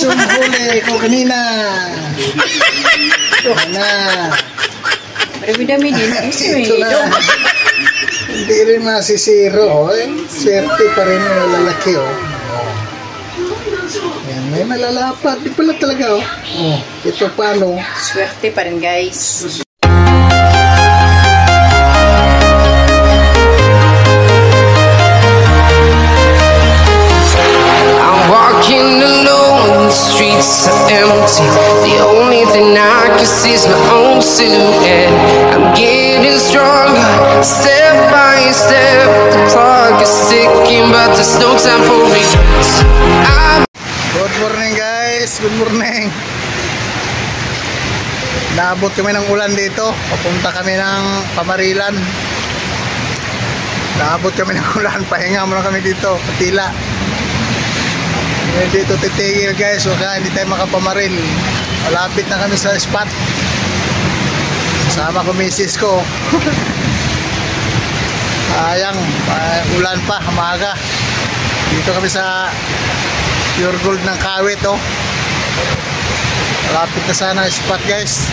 yung huli ko kanina. Ito na. Marami-dami din. Ito na. Hindi rin masisiro. Swerte pa rin yung lalaki. Yan, may malalapat. Di pala talaga. Ito paano. Swerte pa rin guys. Streets are empty. The only thing I can see is my own silhouette. I'm getting stronger, step by step. The clock is ticking, but there's no time for me. Good morning guys, good morning. Naabot kami ng ulan dito. Papunta kami ng Pamarilan. Naabot kami ng ulan. Pahinga muna kami dito, Patila. Dito titigil guys, baka hindi tayo makapamaril. Malapit na kami sa spot. Sama ko misis ko. Sayang, ulan pa, umaga. Dito kami sa Pure Gold ng Kawit. Malapit na sana spot guys.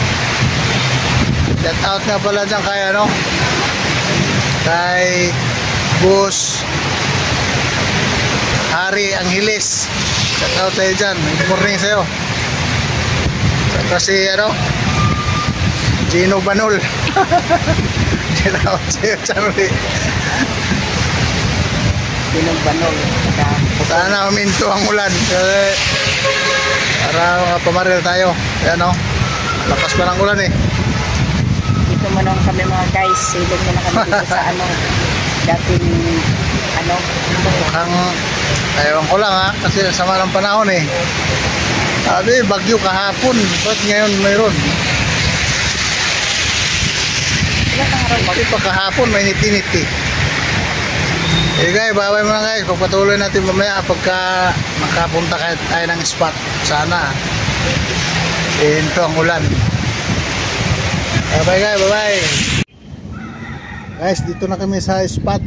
Shout out nga pala dyan kay kay Boss Hari Angeles. Shout out sa'yo dyan. Good morning sa'yo. Kasi Gino Banol. Shout out sa'yo dyan ulit. Gino Banol. Sana uminto ang ulan. Kasi para makapamaril tayo. Ayan lakas pa ng ulan eh. Dito mo nang kami mga guys. Silog mo na kami dito sa dating mukhang ewan ko lang kasi sama ng panahon eh. Sabi bagyo kahapon, ba't ngayon mayroon? Bakit pa kahapon may init-init eh. Guys, babay muna guys. Pagpatuloy natin mamaya pagka makapunta tayo ng spot. Sana ito ang ulan. Bye guys, bye bye. Guys, dito na kami sa spot.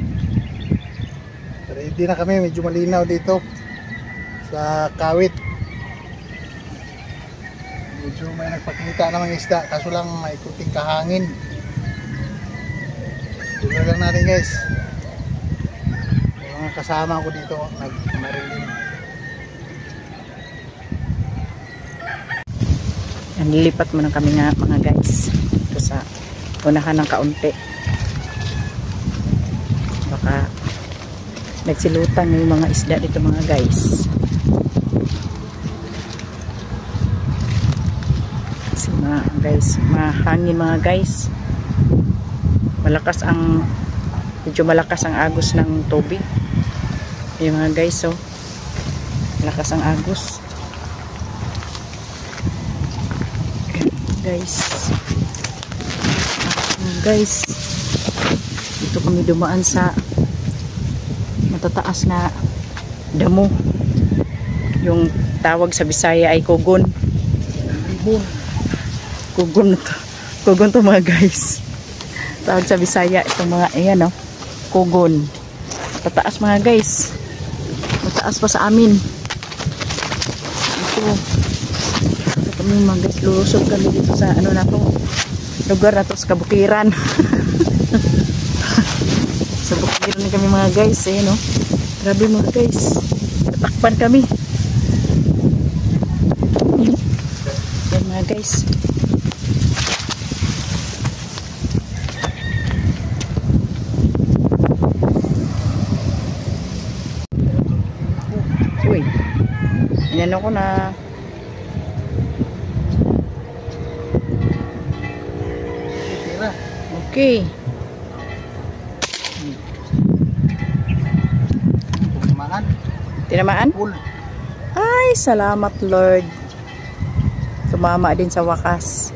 Ready na kami, medyo malinaw dito sa Kawit. Medyo may nagpakita namang isda, kaso lang may kuting kahangin. Tuloy lang natin guys. Yung mga kasama ko dito nagmarilin. Nilipat mo na kami nga mga guys ito sa unahan ng kaunti. Baka nagsilutan yung mga isda dito mga guys. Kasi mahangin mga guys. Medyo malakas ang agos ng tubig. Yung mga guys malakas ang agos. Guys, dito kami dumaan sa matataas na damo. Yung tawag sa Bisaya ay Kugon. Kugon to mga guys. Tawag sa Bisaya itong mga Kugon. Matataas mga guys. Mataas pa sa amin. Ito kami mga guys, lulusog kami dito sa lugar na to sa Kabukiran. Sa Bukiran kami mga guys, grabe mga guys, natakpan kami. Yan mga guys. Uy, inano ko na. Okay. Tinamaan? Ay, salamat Lord. Tumama din sa wakas.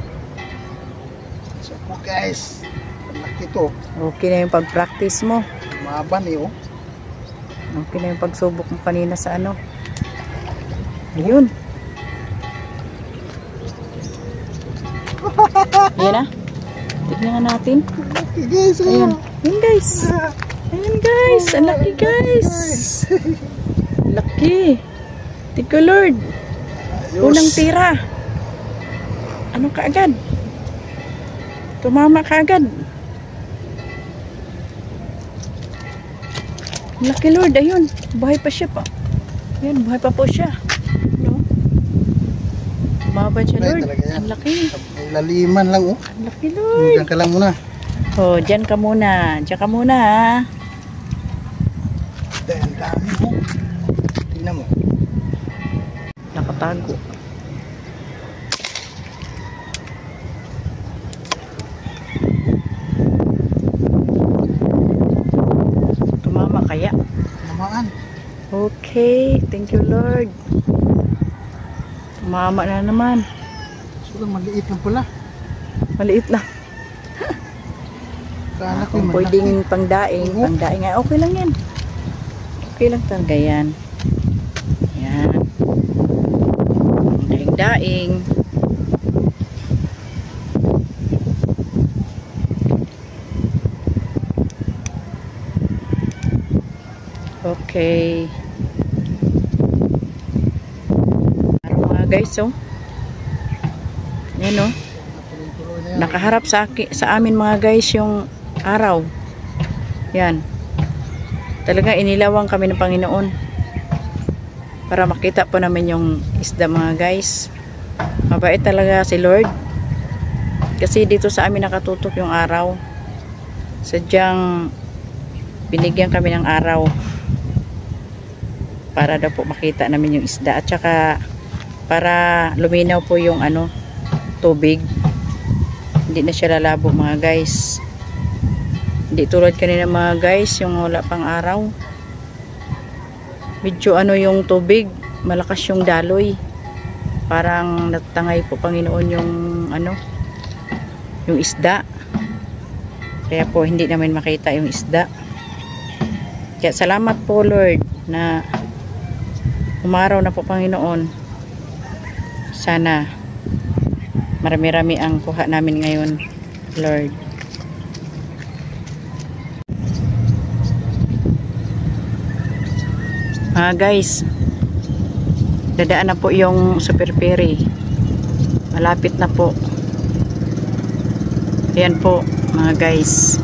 So guys, laki to. Okay na yung pag-practice mo. Maban eh Okay na yung pagsubok mo kanina sa Ayun. Ayan na. Tignan nga natin. Guys, ayan. Ayan guys. Ayan guys. Ang laki guys. Laki. Tiko Lord. Ayos. Unang tira. Ano kaagad? Tumama kaagad. Lucky Lord, ayun. Buhay pa siya pa. Ayun, buhay pa po siya. No? Tumaba siya, Buhay Lord. talaga yan. Ang laki. May laliman lang, oh. Ang laki, Lord. Diyan ka lang muna. Oh, dyan ka muna. Dyan ka muna, ha. Dahil ang dami mo. Tingnan mo. Nakatago. Tumama kaya. Namaan. Okay, thank you Lord. Tumama na naman. So lang, maliit lang pala. Maliit lang. Kala ko Kung malaki. pwedeng pangdaing, Oo. pangdaing ay okay lang yan. Okay lang talaga yan. Yan. Daing-daing. Okay. Ano mga guys, oh. Yan, oh. Tuloy-tuloy na yan. Nakaharap sa amin mga guys yung araw. Yan. Talaga inilawang kami ng Panginoon para makita po namin yung isda mga guys. Mabait talaga si Lord. Kasi dito sa amin nakatutok yung araw. Sadyang binigyan kami ng araw para daw po makita namin yung isda at saka para luminaw po yung ano, tubig. Hindi na siya lalabo mga guys. Hindi tulad kanina mga guys, yung wala pang araw. Medyo ano yung tubig, malakas yung daloy. Parang natangay po Panginoon yung ano, yung isda. Kaya po hindi namin makita yung isda. Kaya salamat po Lord na umaraw na po Panginoon. Sana marami-rami ang kuha namin ngayon Lord. Guys, dadaan na po yung Super Ferry. Malapit na po. Ayan po mga guys,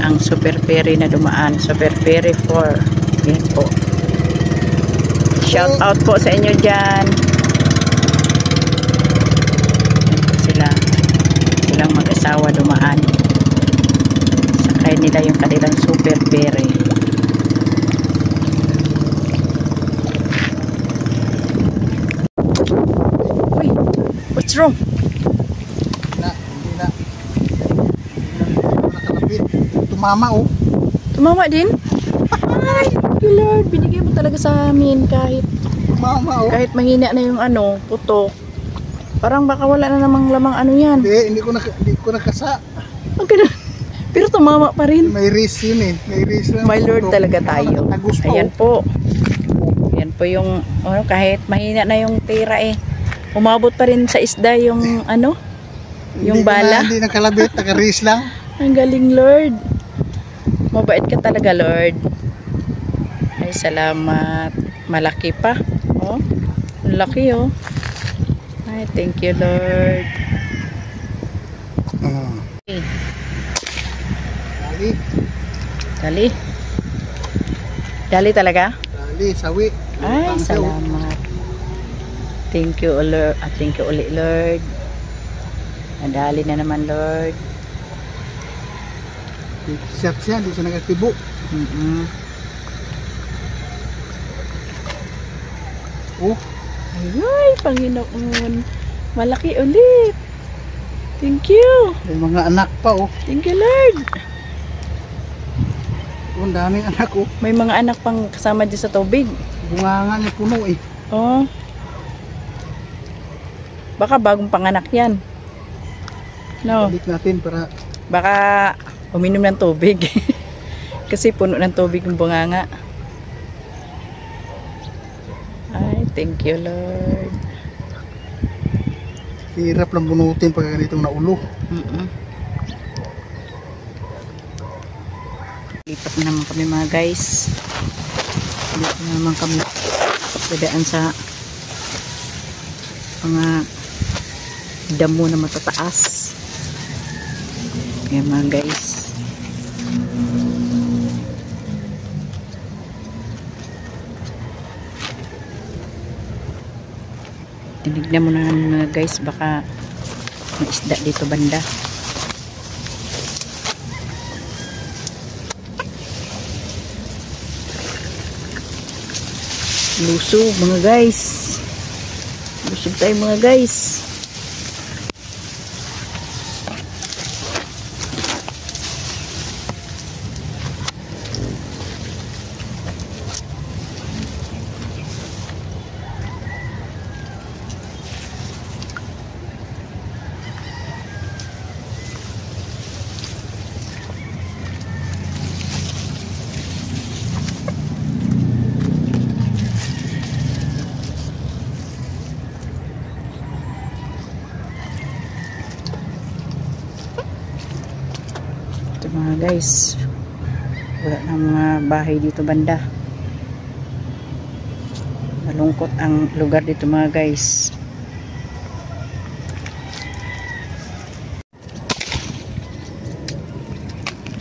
ang Super Ferry na dumaan. Super Ferry 4. Ayan po. Shout out po sa inyo dyan. Silang mag-asawa dumaan. Sakay nila yung kanilang Super Ferry. Uy, what's wrong? Hindi na. Nakalapit. Tumama, oh. Tumama din? Ay, thank you Lord. Binigay mo talaga sa amin kahit Tumama, oh. mahina na yung ano, puto. Parang baka wala na namang lamang ano yan. Hindi ko nakasa. Okay na. Pero tumama pa rin. May race yun eh. May race lang. My Lord talaga tayo. Agus pa, Ayan po. Ayan po yung ano, kahit mahina na yung tira eh. Umabot pa rin sa isda yung ano, yung bala. Hindi na kalabit. Naka-race lang. Ang galing Lord. Mabait ka talaga Lord. Ay salamat. Malaki pa. Oh, laki oh. Ay thank you Lord. Okay. Dali. Dali. Dali talaga? Dali, sawi. Ay, salamat. Thank you, Lord. Thank you ulit, Lord. Nadali na naman, Lord. Siyak siya, hindi siya nagatibo. Oh, Ay, Panginoon. Malaki ulit. Thank you. may mga anak pa, oh. Thank you, Lord. Oh, ang daming anak, oh. May mga anak pang kasama dyan sa tubig. Bunganga niya puno, eh. Oh. Baka bagong panganak yan. No. Balik natin para Baka uminom ng tubig. Kasi puno ng tubig yung bunganga. Ay, thank you, Lord. hirap lang bunutin pag ganitong naulo. Lipat na naman kami mga guys. Lipat na naman kami dadaan sa mga damo na matataas. Kaya mga guys, tinignan mo na mga guys, baka may isda dito banda. Lusog mga guys, lusog tayo mga guys. Ito mga guys, wala na mga bahay dito banda. Malungkot ang lugar dito mga guys.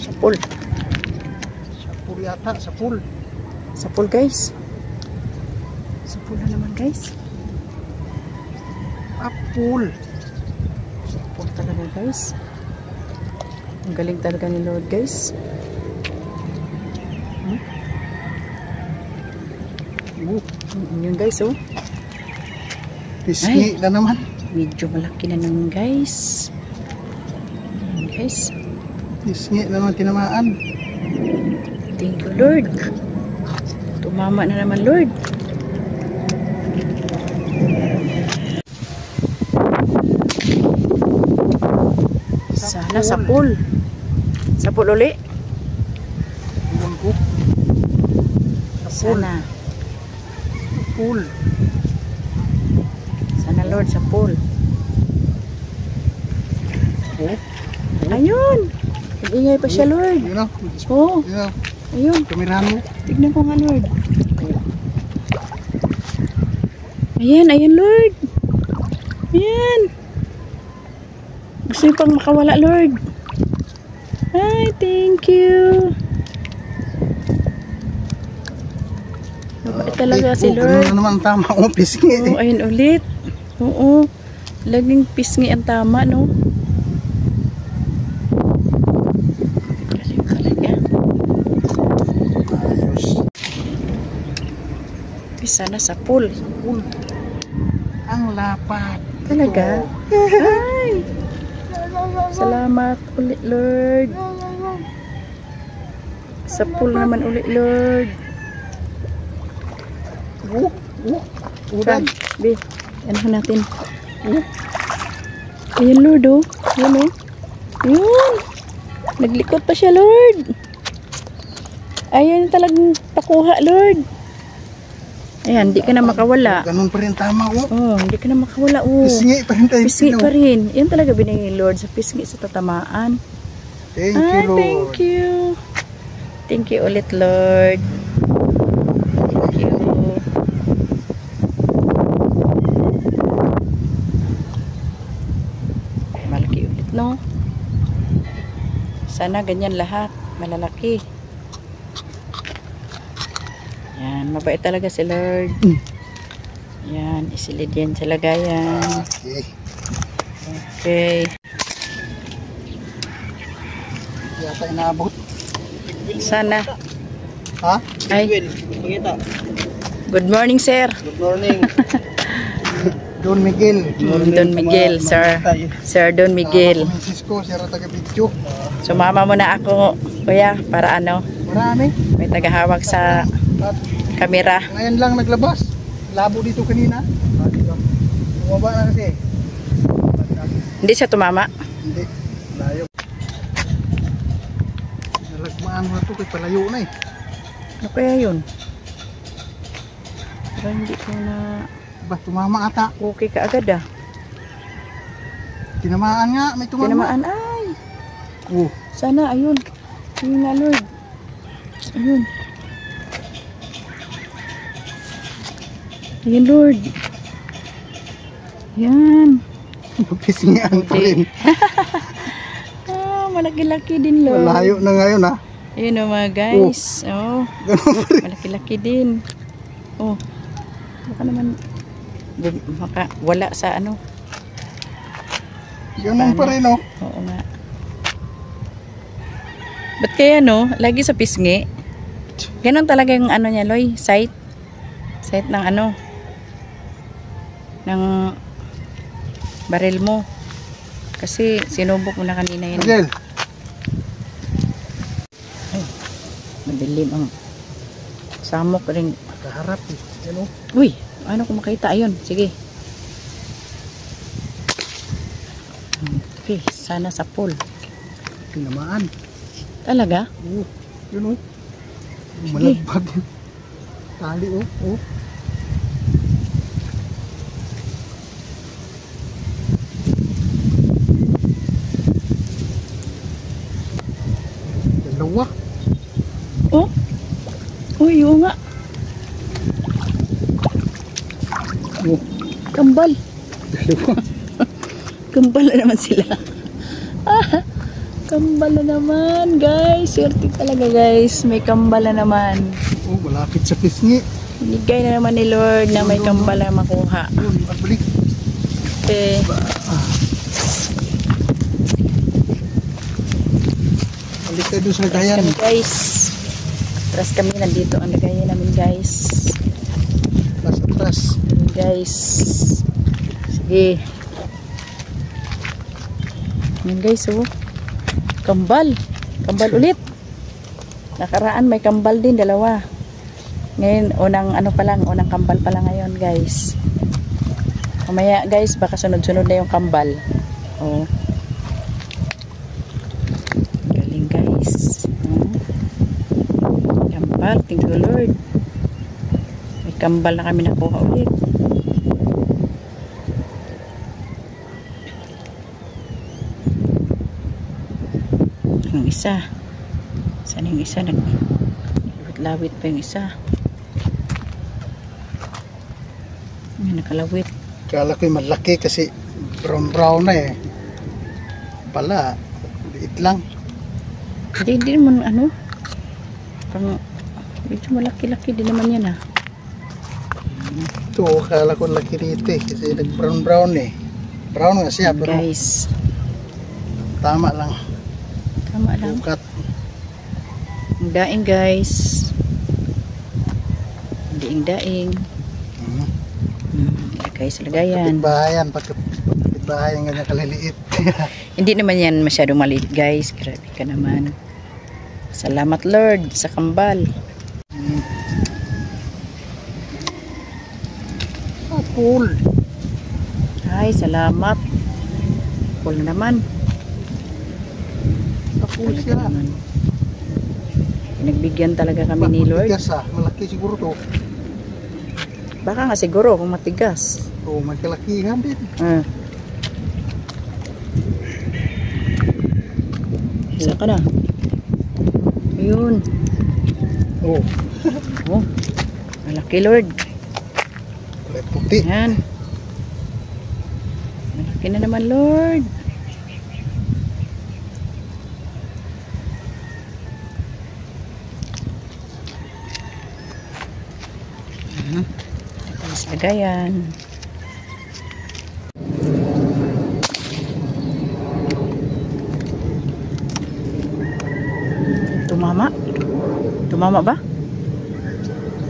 Sapul. Sapul yata, sapul. Sapul guys. Sapul na naman guys. Apul. Sapul talaga guys. Ang galing talaga ni Lord guys. Yun guys oh. Pisngi na naman. Medyo malaki na naman guys. Yun guys. Pisngi na naman tinamaan. Thank you Lord. Tumama na naman Lord. Sana sapul. Sapul uli. Iwan ko. Sana. Sapul. Sana Lord sapul. Oh. Ayun. Nag-ingay pa siya Lord. Yun o. Oo. Yun o. Ayun. Kamerahan mo. Tignan ko nga Lord. Ayan. Ayan Lord. Ayan. Gusto niyo pang makawala Lord. Ay, thank you. Mabait talaga si Lord. Ganun na naman tama. Oh, pisngi. Oo, ayun ulit. Oo. Laging pisngi ang tama, no? Galing talaga. Sana sa pool. Sapul. Ang lapad. Talaga? Ay! Salamat ulit, Lord. Sa pool naman ulit, Lord. Udan. Be, ano natin? Ayan, Lord, oh. Ayan, oh. Ayan. Naglikot pa siya, Lord. Ayan talagang pakuha, Lord. Ayan, hindi ka na makawala. Ganun pa rin tama, oh. Oh, hindi ka na makawala, oh. Pisngi pa rin tayo. Pisngi pa rin. Yan talaga binigay ni Lord sa pisngi sa tatamaan. Thank you, Lord. Thank you. Thank you ulit, Lord. Thank you. Malaki ulit, no? Sana ganyan lahat. Malalaki. Yan, mabait talaga si Lord. Yan, isilid yan sa lagayan. Okay. Okay. Yata inaabot. Sana. Ha? Ay. Good morning, sir. Good morning. Don Miguel. Don Miguel, sir. Sir Don Miguel. Francisco, sir taga-video. Sumama mo na ako, kuya, para ano, Marami. may tagahawak sa At kamera. ngayon lang naglabas. Labo dito kanina. Bumaba na kasi. Hindi siya tumama. Hindi. Layo. Nalagmaan mo na ito kay palayo na eh. Ano kaya yun? Pero hindi ko na Ba, tumama ata. okay ka agad ah. Tinamaan nga. May tumama. Tinamaan, ay. Oh. Sana, ayun. Ayun nga, Lord. Ayun. Ayun, Lord. Yan. Pisngian pa rin. Ah, malaki-laki din, Lord. Malayo na ngayon ha. Ayun o mga guys. Oh. Ganun pa rin. Malaki-laki din. Oh. Baka naman wala sa ano. Ganun pa rin oh. Oo nga. Ba't kaya no? Lagi sa pisngi. Ganon talaga yung ano niya, Loy. Sight. Sight ng ano. Ng baril mo. Kasi sinubok mo na kanina yun. Miguel. Ay, madilim ang samok rin. Kaharap eh. Yan oh. Uy, ano kung makita? Ayun, sige. Okay, sana sa pool. Tinamaan. Talaga? Oh. Yun oh. Malagbag yun. Tali oh. Oh. Dalawa. Oh? Uy, oo nga. Oh. Kambal. Dalawa. Kambal na naman sila. Ah, kambal na naman, guys. Swerte talaga, guys. May kambal na naman. Oh, malapit sa pisngi. Binigay na naman ni Lord na may kambal na makuha. Yun, balik. Okay. Balik tayo doon sa lagayan. Kami, guys. Atras kami. Nandito ang lagayan namin, guys. Atras. Guys. Sige. Yan, guys, oh. Kambal. Kambal ulit. Nakaraan may kambal din, dalawa. Ngayon, unang ano pa lang, unang kambal pa lang ngayon, guys. Mamaya, guys, baka sunod-sunod na yung kambal. Oh. Galing, guys. Kambal, thank you, Lord. May kambal na kami nakuha ulit. Yung isa. Saan yung isa? Lawit pa yung isa. Yung nakalawit. Kala ko'y malaki kasi brown na eh. Pala, liit lang. Hindi naman ano. Pang, medyo malaki-laki din naman yan ah. Ito, kala ko laki dito eh. Kasi nag-brown eh. Brown nga siya pero Guys. tama lang. Tama lang. Bukat. Ang daing, guys. Daing-daing. Lagay sa lagayan. Kapitbahayan. Kapitbahayan ganyan kaliliit. Hindi naman yan masyadong maliit, guys. Grabe ka naman. Salamat, Lord, sa kambal. Oh, cool. Ay, salamat. Cool na naman. Cool siya. Naman. Nagbigyan talaga kami ni Lord. Matigas ah. Malaki siguro to. Baka nga siguro kung matigas. Oh, may kalakihan din. Isa ka na. Ayun. Oh. Oh. Malaki, Lord. Kulay puti. Ayan. Malaki na naman, Lord. Tapos lagayan. Tumama? Tumama ba?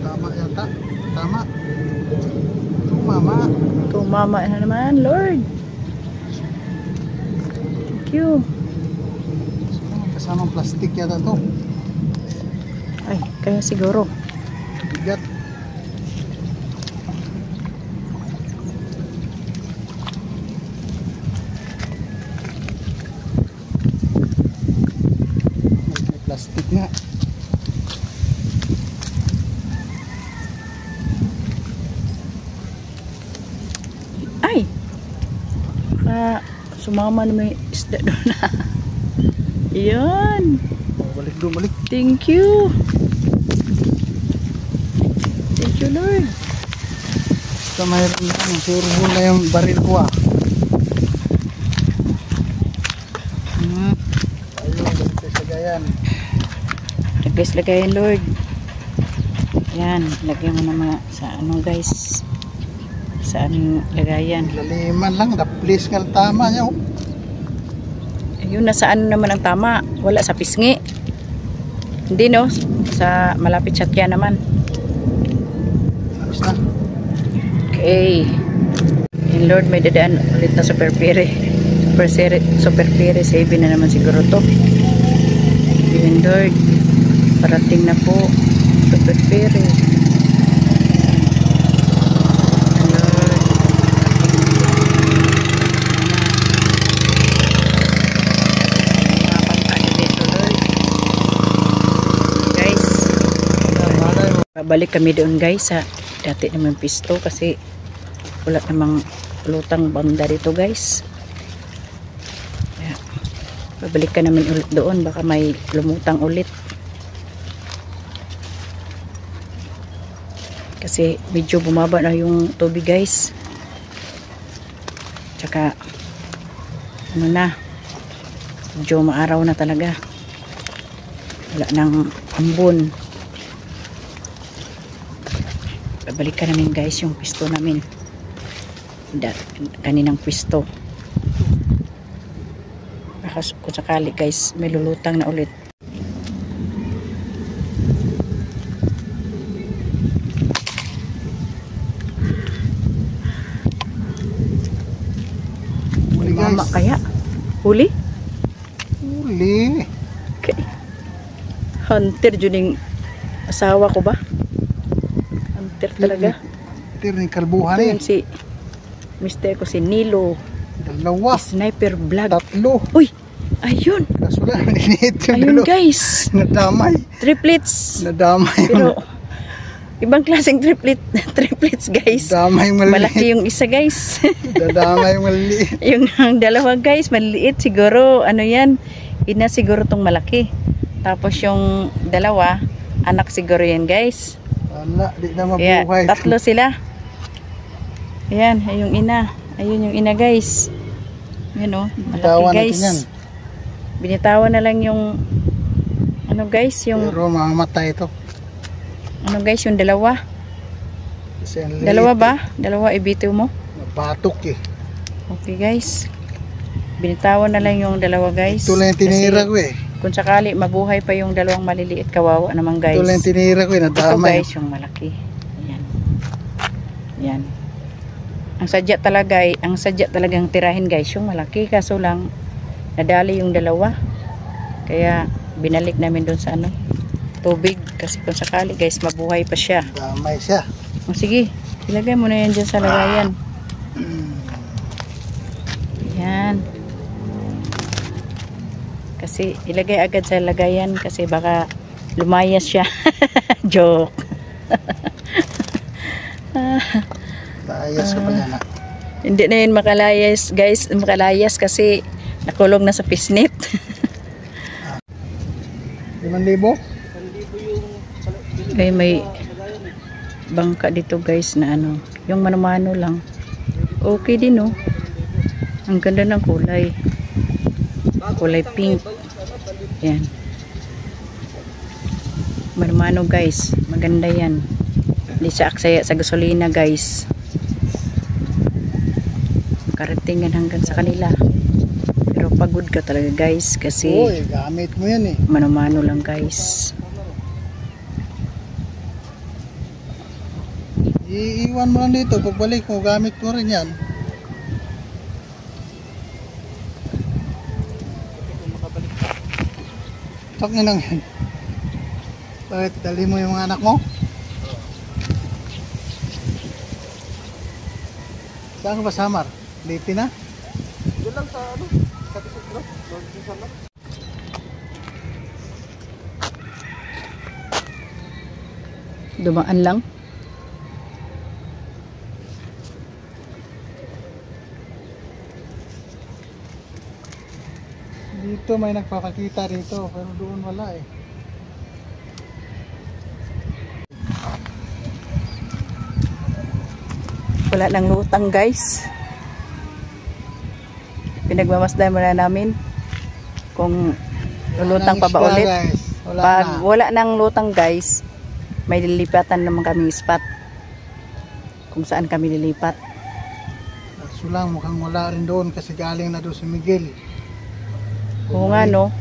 Tama yata. Tama. Tumama. Tumama na naman, Lord. Thank you. Kasamang plastic yata to. Ay, kaya siguro. Bigat. May plastic nga. Ay! Sumama na may isda doon. Yan. Oh, balik doon, balik. Thank you. Thank you, Lord. Basta mayroon lang. Turbo na yung baril ko ah. Ayun, ganito sa gayan. Guys, lagayan Lord. Yan, lagyan mo na mga sa ano guys. Sa aming lagayan. Laliman lang, please nga tama niya. Ayun, nasa ano naman ang tama? Wala sa pisngi. Hindi no, sa malapit sa tiyan naman. Tapos na. Okay. And Lord, may dadaan ulit na super pere. Super pere, 7 na naman siguro to. And Lord, parating na po. Super pere. Balik kami doon guys sa dati naman pisto kasi wala namang lutang banda dito guys. Kaya, babalik ka namin ulit doon, baka may lumutang ulit kasi medyo bumaba na yung tubig guys, tsaka ano na, medyo maaraw na talaga, wala nang ambon. Babalikan namin guys yung pisto namin, kaninang pisto, baka kung sakali guys may lulutang na ulit. Huli Mama guys. kaya? Huli? Huli. Okay. Hunter dyan yung asawa ko ba? Hunter talaga. Ito rin kalbuhan Ito eh. yun si mister ko si Nilo. Dalawa. Sniper vlog. Tatlo. Uy! Ayun! Kaso lang, linit yung Ayun dalawa. guys! Nadamay. Triplets! Nadamay. Pero ibang klaseng triplets guys. Nadamay yung Malaki maliit. yung isa guys. Nadamay yung maliit. Yung dalawa guys, maliit siguro. Ano yan? Ina siguro tong malaki. Tapos yung dalawa, anak siguro yan guys. Wala, di na Kaya, mabuhay. tatlo sila. Ayan, yung ina. Ayun yung ina guys. Yan o, Bitawan malaki natin yan. guys. Binitawan na lang yung ano guys, yung Pero mamamatay ito. ano guys, yung dalawa. Kasi ang liit. Dalawa ba? Dalawa ibito mo? Nabatok eh. Okay guys. Binitawan na lang yung dalawa guys. Ito lang yung tinira Kasi ko eh. kung sakali mabuhay pa yung dalawang maliliit, kawawa naman guys. Ito lang yung tinira ko eh. Ito Nadamay. guys, yung malaki. Ayan. Ayan. Ang sadya talagang tirahin guys, yung malaki. Kaso lang, nadali yung dalawa. Kaya, binalik namin doon sa ano, tubig. Kasi kung sakali guys, mabuhay pa siya. Nadamay siya. O sige, ilagay mo na yan dyan sa lagayan. Ayan. Kasi, ilagay agad sa lagayan kasi baka lumayas siya. Joke. Layas ka pa yan ha. Hindi na yun makalayas guys, makalayas kasi nakulong na sa pisnit. 5,000? Ay, may bangka dito guys na ano, yung mano-mano lang. Okay din oh. Ang ganda ng kulay. Kulay pink. Yan. Mano-mano guys, maganda yan. Hindi siya aksaya sa gasolina guys. Karatingan hanggang sa kanila. Pero pagod ka talaga guys kasi Uy, gamit mo yan eh. mano-mano lang guys. Iiwan mo lang dito. Pagbalik mo, gamit mo rin yan. Taknya lang yan. Bakit? Dali mo yung mga anak mo? Saan ka ba, Samar? Liti na? Doon lang sa ano? Sa Tisugro? Doon sa lang. Dumaan lang. Dito may nagpapakita dito, pero doon wala eh. Wala nang lutang guys. Pinagmamasdan muna namin kung lulutang pa ba ulit. Pag wala nang lutang guys, may lilipatan naman kami spot kung saan kami lilipat. So lang, mukhang wala rin doon kasi galing na doon si Miguel. Oo nga no.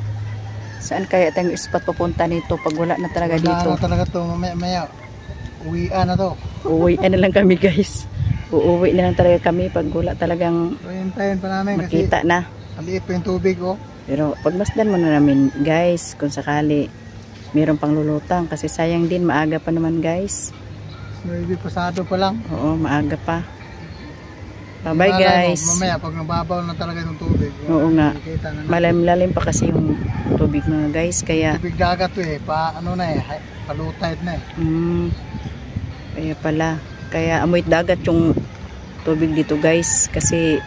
Saan kaya tayong spot papunta nito pag wala na talaga dito? Wala na talaga to, mamaya uwian na to. Uuwian na lang kami guys. Uuwi na lang talaga kami pag wala talagang So hintayin pa namin makita kasi na. maliit pa yung tubig oh. Pero pagmasdan muna namin guys kung sakali mayroon pang lulutang kasi sayang din, maaga pa naman guys. Maybe pasado pa lang. Oo, maaga pa. Bye guys. Mamaya pag nababaw na talaga yung tubig. Oo nga. Makikita na natin. Malalim pa kasi yung tubig mga guys kaya Tubig dagat to eh, ano na eh, palutayt na eh. kaya pala. Kaya amoy dagat yung tubig dito guys kasi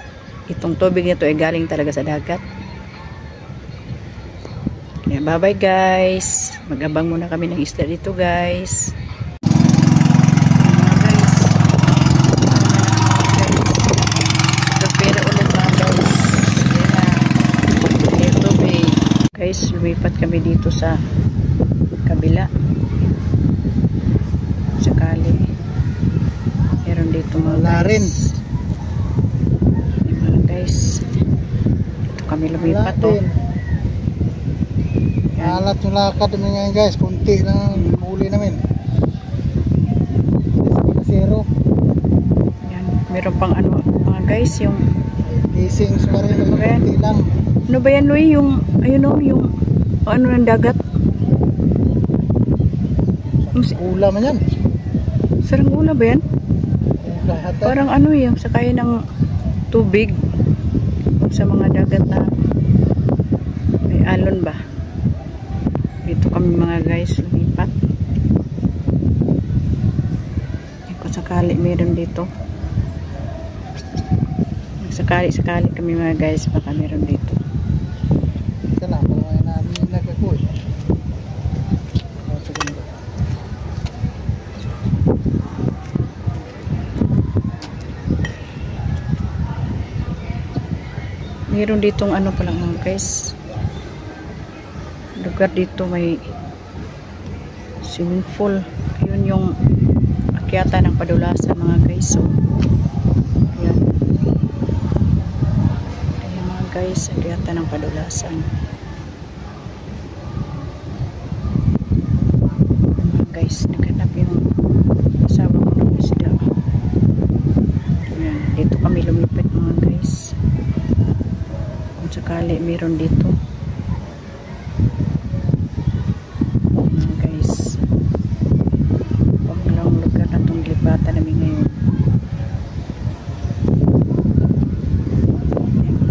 itong tubig nito ay galing talaga sa dagat. Kaya bye bye guys. Mag-abang muna kami ng isda dito guys. Guys, lumipat kami dito sa kabila. Sakali meron dito mga guys. Mga guys, dito kami lumipat to. Alat yung lakad namin ngayon guys, kunti lang huli namin. Zero. Yan, meron pang ano mga guys, yung Gisings pa rin naman, kunti lang. ano ba yan Louie? Yung ayun o, yung ano ng dagat. Ula man yan. Sarangula ba yan? Ula hata. Parang ano yung sakay ng tubig sa mga dagat na may alon ba? Dito kami mga guys lumipat. Kung sakali meron dito. Sakali kami mga guys baka meron dito. Ika lang, parang ay namilag ako eh. Meron ditong ano pa lang mga guys. Lugar dito may swimming pool. Ayun yung akyata ng Padulasan mga guys. So, ayan. Ayan mga guys, akyata ng Padulasan. Mga guys, naghanap yung asawa ko ng isda. Ayan, dito kami lumipit mga guys. Kung sakali meron dito. Bata namin ngayon.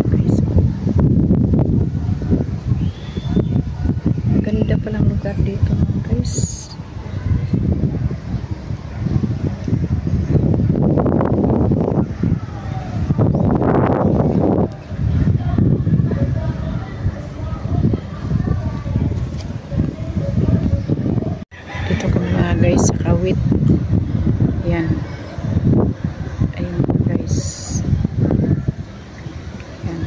Guys. Ganda palang lugar dito guys. Dito kami mga guys sa Kawit. Yan. Ayun guys. Yan.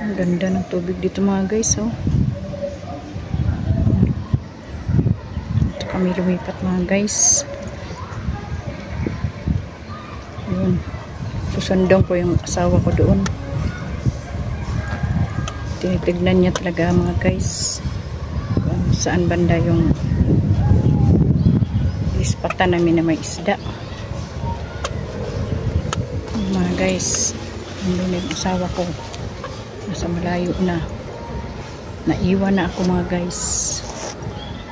Ang ganda ng tubig dito mga guys oh. Dito kami lumipat mga guys. Ayun. Susundong ko yung asawa ko doon. Tinitignan niya talaga mga guys kung saan banda yung ispatan namin na may isda. Mga guys, nandun yung asawa ko nasa malayo na, naiwan na ako mga guys.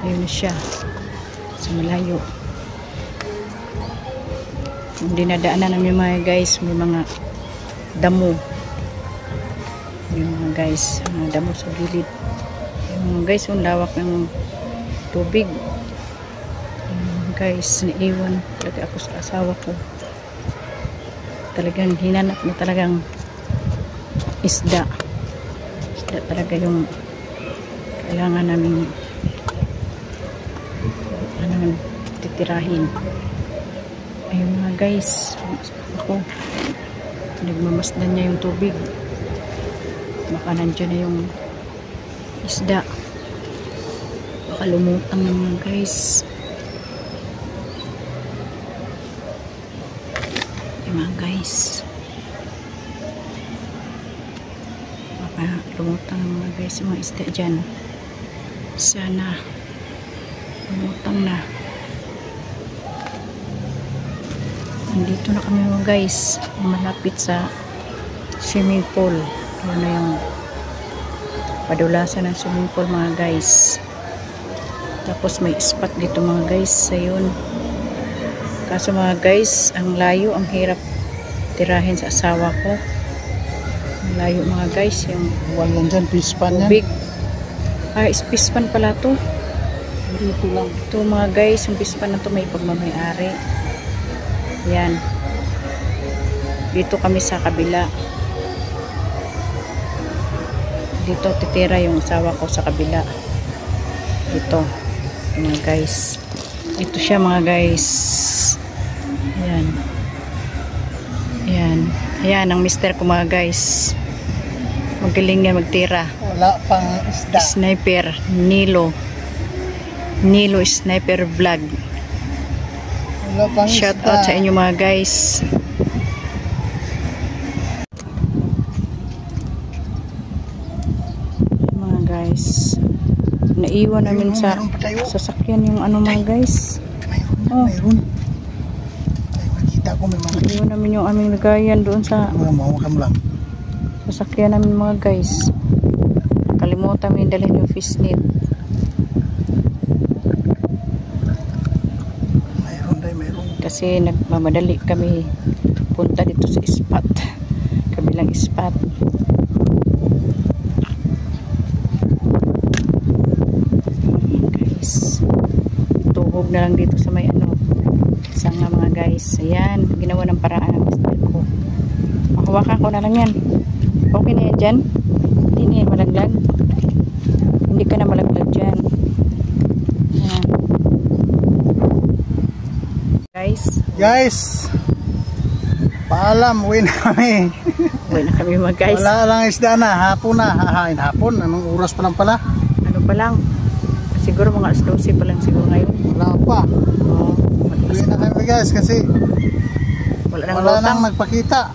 Ayun na siya sa malayo. Yung dinadaanan namin mga guys, may mga damo. Yung mga guys, mga damo sa gilid. Yung mga guys, yung lawak ng tubig. Yung mga guys, naiwan talaga ako sa asawa ko. Talagang hinanap na talagang isda. Isda talaga yung Kailangan namin titirahin. Ayun mga guys, ako nagmamasdan niya yung tubig, baka nandiyan na yung isda, baka lumutang na mga guys. Ayun mga guys, baka lumutang na mga guys yung mga isda dyan. Sana lumutang na. Nandito na kami mga guys, malapit sa swimming pool. Ano na yung padulasan ng swimming pool mga guys. Tapos may spot dito mga guys. Ayun. Kaso mga guys, ang layo, ang hirap tirahin sa asawa ko. Ang layo mga guys, yung Walang dyan, pispan yan. tubig. Ah, pispan pala to. Dito lang. Ito mga guys, yung pispan na to may pagmamayari. Yan. Dito kami sa kabila. Dito titira yung asawa ko sa kabila. Dito. Mga guys. Ito siya mga guys. Yan. Yan. Yan ang mister ko mga guys. Magaling yan magtira. Wala pang isda. Sniper. Nilo. Nilo Sniper Vlog. Wala pang Shout isda. out sa inyo mga guys. Mga guys, naiwan namin sa sasakyan yung ano mga guys. Mayroon. Ay, makita ko may mga. Naiwan namin yung aming lagayan doon sa Mawakan mo lang. sasakyan namin mga guys. Kalimutan namin dalhin yung fish net. Kasi nagmamadali kami punta dito sa spot, kabilang spot. Guys, tuhog na lang dito sa may ano sanga mga guys. Ayan, ginawa ng paraan ng mister ko. Hawakan ko na lang yan. Okay na yan dyan, hindi na yan malaglag, hindi ka na malaglag dyan. Ayan. Guys, paalam, uwi na kami. Uwi na kami mga guys. Wala lang isda na, hapon na. Hahain hapon, anong oras pa lang pala? Ano pa lang? Siguro mga 12 pa lang siguro ngayon. Wala pa. Oo. Uwi na kami guys kasi Wala nang nagpakita.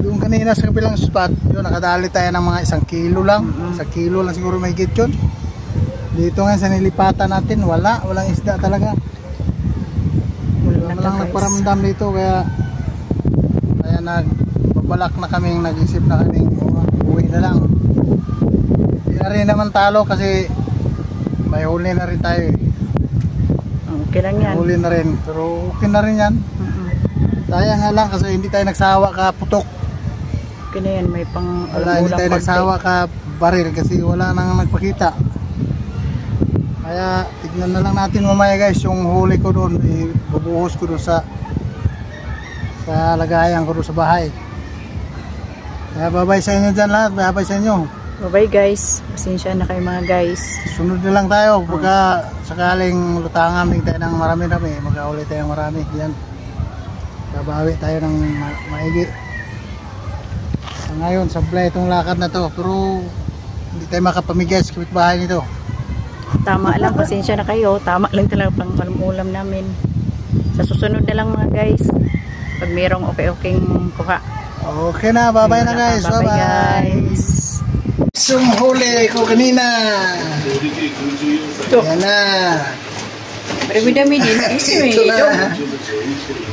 Yung kanina sa kabilang spot, yun, nakadali tayo ng mga 1 kilo lang. 1 kilo lang siguro may higit yun. Dito nga sa nilipatan natin, walang isda talaga. Walang nagparamdam dito kaya nagbabalak na kaming nag-isip na kaming uwi na lang. Hindi na rin naman talo kasi may huli na rin tayo eh. Okay lang yan. Huli na rin pero okay na rin yan. Sayang nga lang kasi hindi tayo nagsawa ka putok. Okay na yan, may pang Hindi tayo nagsawa ka baril kasi wala nang nagpakita. Kaya tignan na lang natin mamaya guys yung huli ko doon, ibubuhos ko doon sa lagayan ko doon sa bahay. Kaya bye-bye sa inyo dyan lahat, bye-bye sa inyo. Bye-bye guys, pasensya na kayo mga guys. Sunod na lang tayo pagka sakaling lutangan din tayo ng marami-rami, magkahuli tayo ng marami. Yan, kabawi tayo ng maigi. So, ngayon sablay itong lakad na to pero hindi tayo makapamigay sa kapitbahay nito. Tama lang, pasensya na kayo. Tama lang talaga pang ulam namin. Sa susunod na lang mga guys, pag mayroong okay kuha. Okay na, bye-bye na guys. Bye-bye guys. Yung huli ko kanina. Ito. Yan na. Marami-dami din. Ito na.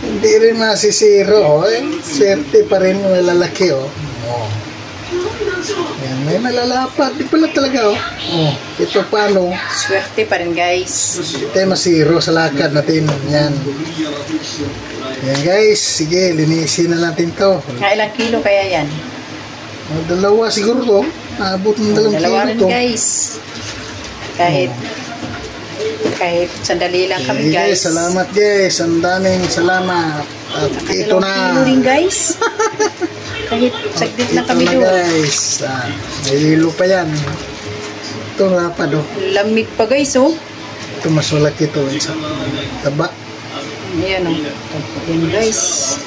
Hindi rin masisiro. Swerte pa rin malalaki. Yan, may malalapat. Di pala talaga. Ito paano. Swerte pa rin guys. Hindi tayo masiro sa lakad natin. Yan. Yan guys. Sige, linisin na natin to. Ilang kilo kaya yan? Dalawa siguro to. Abot ng 2 kilo Dalawa rin to. guys. Kahit sandali lang kami guys. Salamat guys. Ang daming salamat. At ito na. Kilo rin guys. Kahit saglit lang kami ito na doon. guys. May hilo pa yan. Ito lapad oh. Lamig pa guys oh. Ito mas malaki ito. Isa. Taba. Ayan oh. Ayan guys.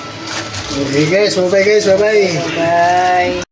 Okay guys, bye guys, bye bye. Bye.